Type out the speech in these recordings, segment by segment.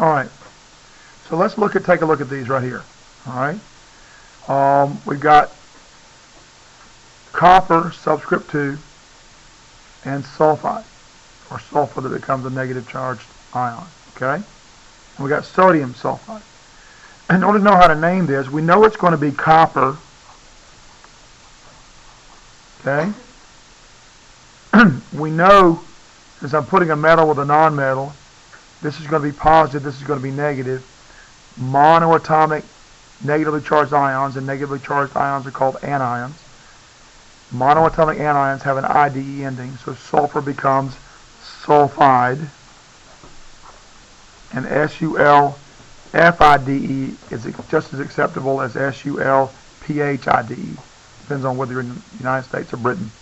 All right. So let's take a look at these right here. All right. We've got copper, subscript 2, and sulfide, or sulfur that becomes a negative charged ion. Okay. And we got sodium sulfide. In order to know how to name this, we know it's going to be copper. Okay. We know, since I'm putting a metal with a non-metal, this is going to be positive, this is going to be negative. Monoatomic negatively charged ions and negatively charged ions are called anions. Monoatomic anions have an IDE ending, so sulfur becomes sulfide, and SUL-FIDE is just as acceptable as SUL-PHIDE. Depends on whether you're in the United States or Britain.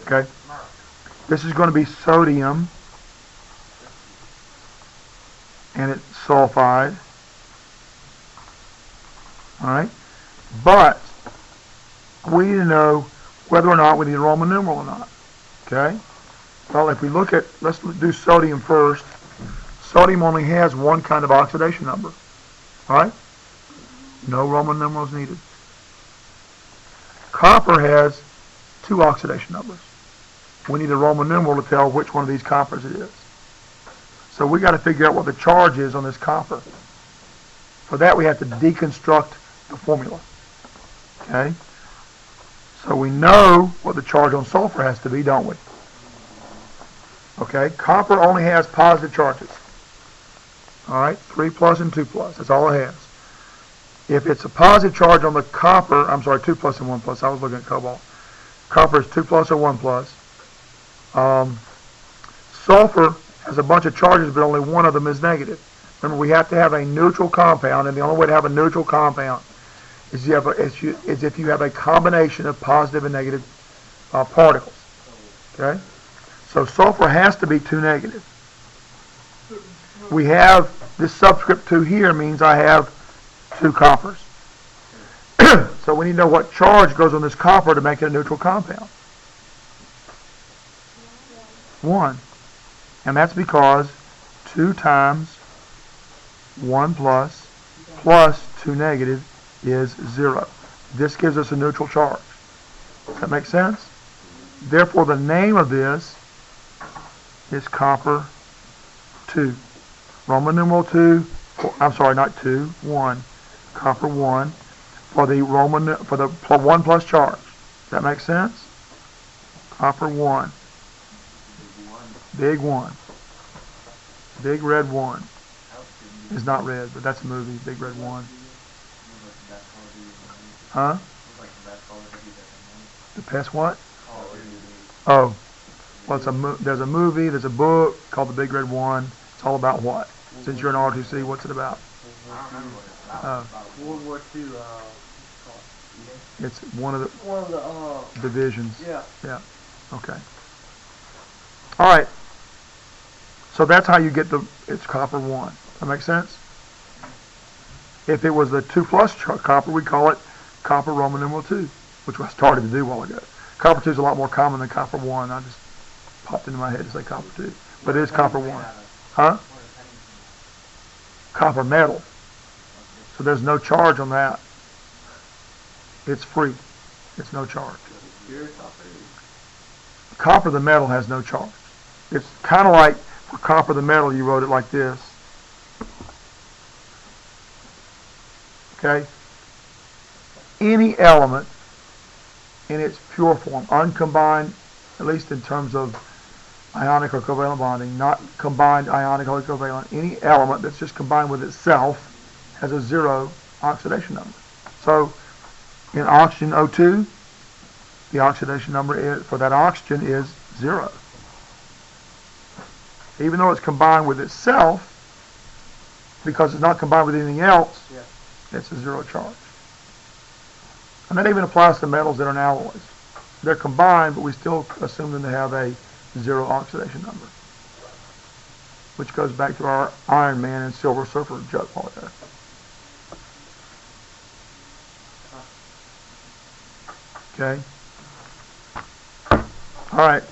Okay? This is going to be sodium, and it's sulfide. Alright? But we need to know whether or not we need a Roman numeral or not. Okay? Well, if we look at, let's do sodium first. Sodium only has one kind of oxidation number. Alright? No Roman numerals needed. Copper has 2 oxidation numbers. We need a Roman numeral to tell which one of these coppers it is. So we got to figure out what the charge is on this copper. For that we have to deconstruct the formula. Okay? So we know what the charge on sulfur has to be, don't we? Okay? Copper only has positive charges. Alright? 3 plus and 2 plus. That's all it has. If it's a positive charge on the copper, I'm sorry, 2 plus and 1 plus. I was looking at cobalt. Copper is 2 plus or 1 plus. Sulfur has a bunch of charges, but only one of them is negative. Remember, we have to have a neutral compound, and the only way to have a neutral compound is if you have a combination of positive and negative particles. Okay? So sulfur has to be 2 negative. We have this subscript 2 here means I have 2 coppers. So we need to know what charge goes on this copper to make it a neutral compound. 1. And that's because 2 times 1 plus 2 negative is 0. This gives us a neutral charge. Does that make sense? Therefore, the name of this is copper 2. Roman numeral 2, I'm sorry, not 2, 1. Copper 1 for the 1 plus charge. Does that make sense? Copper 1. Big 1. Big red 1. It's not red, but that's a movie. Big red 1. Huh? The best what? Oh. Well, there's a movie, there's a book called The Big Red One. It's all about what? Since you're an ROTC, what's it about? World War II. It's one of the divisions. Yeah. Yeah. Okay. All right. So that's how you get it's copper 1. Does that make sense? If it was the 2 plus copper, we call it copper Roman numeral 2, which I started to do a while ago. Copper 2 is a lot more common than copper 1. I just popped into my head to say copper 2. But it is copper 1. Huh? Copper metal. So there's no charge on that. It's free. It's no charge. Copper the metal has no charge. It's kind of like for copper the metal, you wrote it like this. Okay? Any element in its pure form, uncombined, at least in terms of ionic or covalent bonding, not combined ionic or covalent, any element that's just combined with itself has a 0 oxidation number. So in oxygen O2, the oxidation number for that oxygen is 0. Even though it's combined with itself, because it's not combined with anything else, it's a 0 charge. And that even applies to metals that are in alloys. They're combined, but we still assume them to have a 0 oxidation number, which goes back to our Iron Man and Silver Surfer joke while ago. Okay. All right.